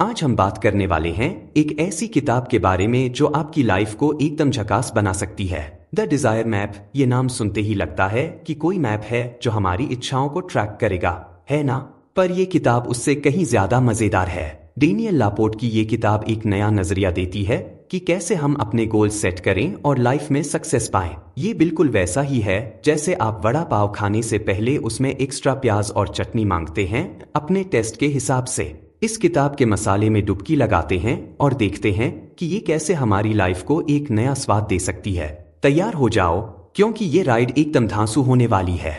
आज हम बात करने वाले हैं एक ऐसी किताब के बारे में जो आपकी लाइफ को एकदम झकास बना सकती है। The desire map. ये नाम सुनते ही लगता है कि कोई मैप है जो हमारी इच्छाओं को ट्रैक करेगा, है ना? पर यह किताब उससे कहीं ज्यादा मजेदार है। डेनियल लापोर्ट की ये किताब एक नया नजरिया देती है कि कैसे हम अपने गोल सेट करें और लाइफ में सक्सेस पाएं। ये बिल्कुल वैसा ही है जैसे आप वड़ा पाव खाने से पहले उसमें एक्स्ट्रा प्याज और चटनी मांगते हैं अपने टेस्ट के हिसाब से। इस किताब के मसाले में डुबकी लगाते हैं और देखते हैं कि ये कैसे हमारी लाइफ को एक नया स्वाद दे सकती है। तैयार हो जाओ, क्योंकि ये राइड एकदम धांसू होने वाली है।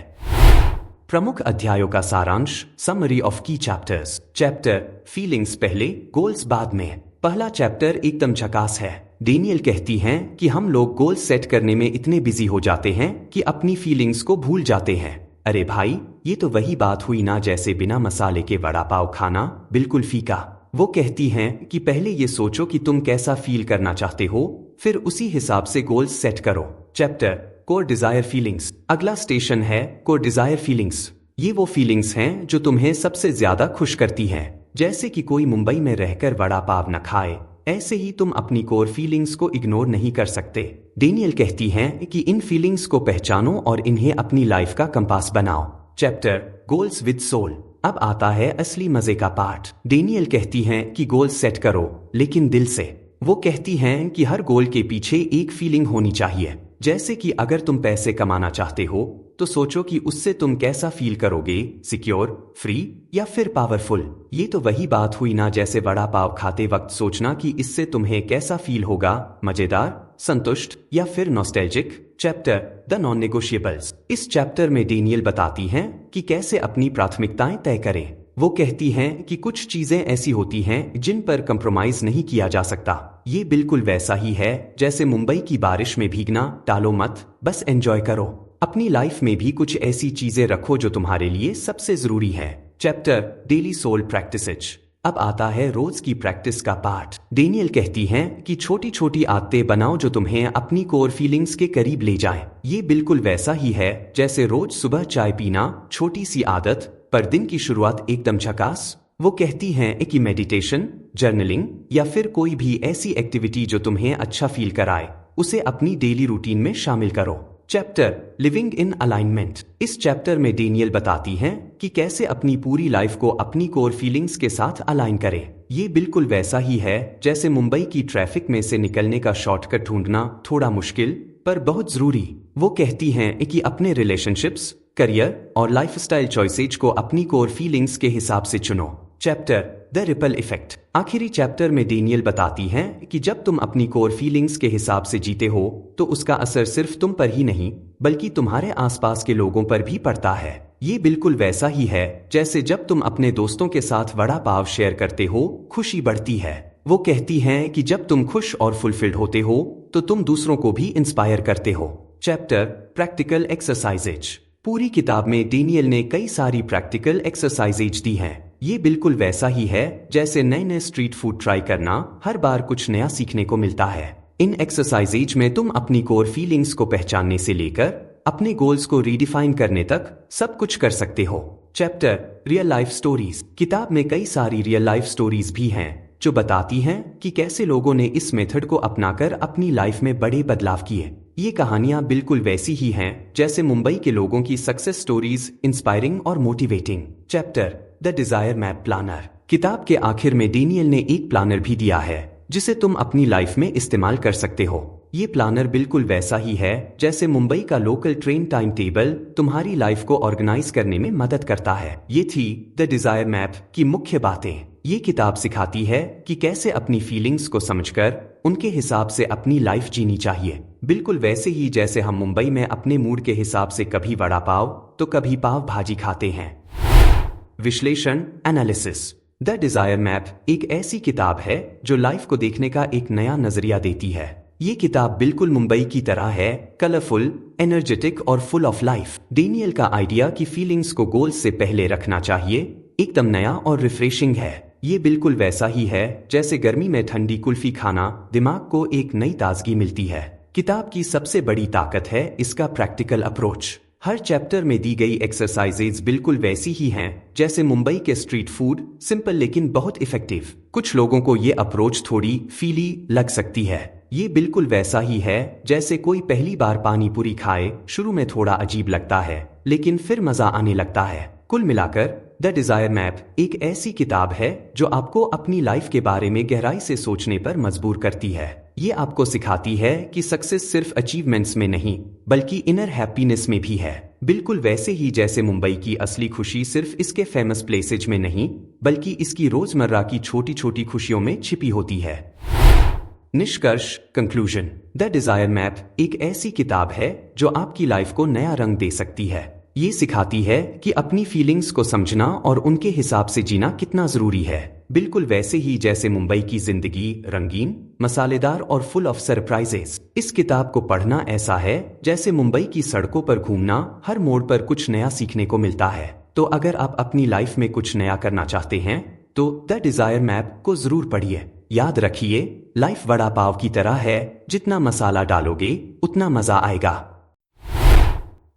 प्रमुख अध्यायों का सारांश, समरी ऑफ की चैप्टर्स। चैप्टर फीलिंग्स पहले, गोल्स बाद में। पहला चैप्टर एकदम झकास है। डेनियल कहती हैं कि हम लोग गोल सेट करने में इतने बिजी हो जाते हैं कि अपनी फीलिंग्स को भूल जाते हैं। अरे भाई, ये तो वही बात हुई ना जैसे बिना मसाले के वड़ा पाव खाना, बिल्कुल फीका। वो कहती हैं कि पहले ये सोचो कि तुम कैसा फील करना चाहते हो, फिर उसी हिसाब से गोल्स सेट करो। Chapter core desire feelings. अगला स्टेशन है कोर डिजायर फीलिंग्स। ये वो फीलिंग्स हैं जो तुम्हें सबसे ज्यादा खुश करती हैं। जैसे कि कोई मुंबई में रहकर वड़ा पाव न खाए, ऐसे ही तुम अपनी कोर फीलिंग्स को इग्नोर नहीं कर सकते। डेनियल कहती हैं कि इन फीलिंग्स को पहचानो और इन्हें अपनी लाइफ का कंपास बनाओ। Chapter goals with soul. अब आता है असली मजे का पार्ट। डेनियल कहती हैं कि गोल सेट करो, लेकिन दिल से। वो कहती हैं कि हर गोल के पीछे एक फीलिंग होनी चाहिए। जैसे कि अगर तुम पैसे कमाना चाहते हो तो सोचो कि उससे तुम कैसा फील करोगे, सिक्योर, फ्री या फिर पावरफुल। ये तो वही बात हुई ना जैसे वड़ा पाव खाते वक्त सोचना कि इससे तुम्हें कैसा फील होगा, मजेदार, संतुष्ट या फिर nostalgic. Chapter the non negotiables. इस चैप्टर में डेनियल बताती हैं कि कैसे अपनी प्राथमिकताएं तय करें। वो कहती हैं कि कुछ चीजें ऐसी होती हैं जिन पर कंप्रोमाइज नहीं किया जा सकता। ये बिल्कुल वैसा ही है जैसे मुंबई की बारिश में भीगना, टालो मत, बस एंजॉय करो। अपनी लाइफ में भी कुछ ऐसी चीजें रखो जो तुम्हारे लिए सबसे जरूरी है। Chapter daily soul practices. अब आता है रोज की प्रैक्टिस का पार्ट। डेनियल कहती हैं कि छोटी छोटी आदतें बनाओ जो तुम्हें अपनी कोर फीलिंग्स के करीब ले जाएं। ये बिल्कुल वैसा ही है जैसे रोज सुबह चाय पीना, छोटी सी आदत पर दिन की शुरुआत एकदम झकास। वो कहती हैं कि मेडिटेशन, जर्नलिंग या फिर कोई भी ऐसी एक्टिविटी जो तुम्हें अच्छा फील कराए, उसे अपनी डेली रूटीन में शामिल करो। Chapter living in alignment. इस चैप्टर में डेनियल बताती हैं कि कैसे अपनी पूरी लाइफ को अपनी कोर फीलिंग्स के साथ अलाइन करें। ये बिल्कुल वैसा ही है जैसे मुंबई की ट्रैफिक में से निकलने का शॉर्टकट ढूंढना, थोड़ा मुश्किल पर बहुत जरूरी। वो कहती हैं कि अपने रिलेशनशिप्स, करियर और लाइफस्टाइल चॉइसेज को अपनी कोर फीलिंग्स के हिसाब से चुनो। Chapter the ripple effect. आखिरी चैप्टर में डेनियल बताती हैं कि जब तुम अपनी कोर फीलिंग्स के हिसाब से जीते हो तो उसका असर सिर्फ तुम पर ही नहीं बल्कि तुम्हारे आसपास के लोगों पर भी पड़ता है। ये बिल्कुल वैसा ही है जैसे जब तुम अपने दोस्तों के साथ वड़ा पाव शेयर करते हो, खुशी बढ़ती है। वो कहती हैं कि जब तुम खुश और फुलफिल्ड होते हो तो तुम दूसरों को भी इंस्पायर करते हो। Chapter practical exercises. पूरी किताब में डेनियल ने कई सारी प्रैक्टिकल एक्सरसाइजेज दी हैं। ये बिल्कुल वैसा ही है जैसे नए नए स्ट्रीट फूड ट्राई करना, हर बार कुछ नया सीखने को मिलता है। इन एक्सरसाइजेज में तुम अपनी कोर फीलिंग्स को पहचानने से लेकर अपने गोल्स को रीडिफाइन करने तक सब कुछ कर सकते हो। Chapter real life stories. किताब में कई सारी रियल लाइफ स्टोरीज भी हैं जो बताती हैं कि कैसे लोगों ने इस मेथड को अपनाकर अपनी लाइफ में बड़े बदलाव किए। ये कहानियां बिल्कुल वैसी ही हैं जैसे मुंबई के लोगों की सक्सेस स्टोरीज, इंस्पायरिंग और motivating. Chapter the desire map planner. किताब के आखिर में डेनियल ने एक प्लानर भी दिया है जिसे तुम अपनी लाइफ में इस्तेमाल कर सकते हो। ये प्लानर बिल्कुल वैसा ही है जैसे मुंबई का लोकल ट्रेन टाइम टेबल तुम्हारी लाइफ को ऑर्गेनाइज करने में मदद करता है। ये थी द डिजायर मैप की मुख्य बातें। ये किताब सिखाती है कि कैसे अपनी फीलिंग्स को समझकर उनके हिसाब से अपनी लाइफ जीनी चाहिए। बिल्कुल वैसे ही जैसे हम मुंबई में अपने मूड के हिसाब से कभी वड़ा पाव तो कभी पाव भाजी खाते हैं। विश्लेषण एनालिसिस। द डिजायर मैप एक ऐसी किताब है जो लाइफ को देखने का एक नया नजरिया देती है। ये किताब बिल्कुल मुंबई की तरह है, कलरफुल, एनर्जेटिक और फुल ऑफ लाइफ। डेनियल का आइडिया कि फीलिंग्स को गोल्स से पहले रखना चाहिए एकदम नया और रिफ्रेशिंग है। ये बिल्कुल वैसा ही है जैसे गर्मी में ठंडी कुल्फी खाना दिमाग को एक नई ताजगी मिलती है। किताब की सबसे बड़ी ताकत है इसका प्रैक्टिकल अप्रोच। हर चैप्टर में दी गई एक्सरसाइजेज बिल्कुल वैसी ही हैं जैसे मुंबई के स्ट्रीट फूड, सिंपल लेकिन बहुत इफेक्टिव। कुछ लोगों को ये अप्रोच थोड़ी फीली लग सकती है। ये बिल्कुल वैसा ही है जैसे कोई पहली बार पानी पूरी खाए, शुरू में थोड़ा अजीब लगता है लेकिन फिर मजा आने लगता है। कुल मिलाकर द डिजायर मैप एक ऐसी किताब है जो आपको अपनी लाइफ के बारे में गहराई से सोचने पर मजबूर करती है। ये आपको सिखाती है कि सक्सेस सिर्फ अचीवमेंट्स में नहीं बल्कि इनर हैप्पीनेस में भी है। बिल्कुल वैसे ही जैसे मुंबई की असली खुशी सिर्फ इसके फेमस प्लेसेज में नहीं बल्कि इसकी रोजमर्रा की छोटी छोटी खुशियों में छिपी होती है। निष्कर्ष, कंक्लूजन, द डिजायर मैप एक ऐसी किताब है जो आपकी लाइफ को नया रंग दे सकती है। ये सिखाती है कि अपनी फीलिंग्स को समझना और उनके हिसाब से जीना कितना जरूरी है। बिल्कुल वैसे ही जैसे मुंबई की जिंदगी रंगीन, मसालेदार और फुल ऑफ सरप्राइजेस। इस किताब को पढ़ना ऐसा है जैसे मुंबई की सड़कों पर घूमना, हर मोड़ पर कुछ नया सीखने को मिलता है। तो अगर आप अपनी लाइफ में कुछ नया करना चाहते हैं तो द डिजायर मैप को जरूर पढ़िए। याद रखिए, लाइफ वड़ा पाव की तरह है, जितना मसाला डालोगे उतना मजा आएगा।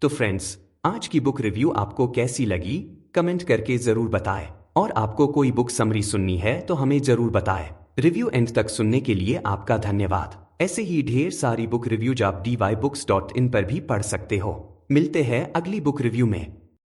तो फ्रेंड्स, आज की बुक रिव्यू आपको कैसी लगी कमेंट करके जरूर बताएं। और आपको कोई बुक समरी सुननी है तो हमें जरूर बताएं। रिव्यू एंड तक सुनने के लिए आपका धन्यवाद। ऐसे ही ढेर सारी बुक रिव्यूज आप dybooks.in पर भी पढ़ सकते हो। मिलते हैं अगली बुक रिव्यू में।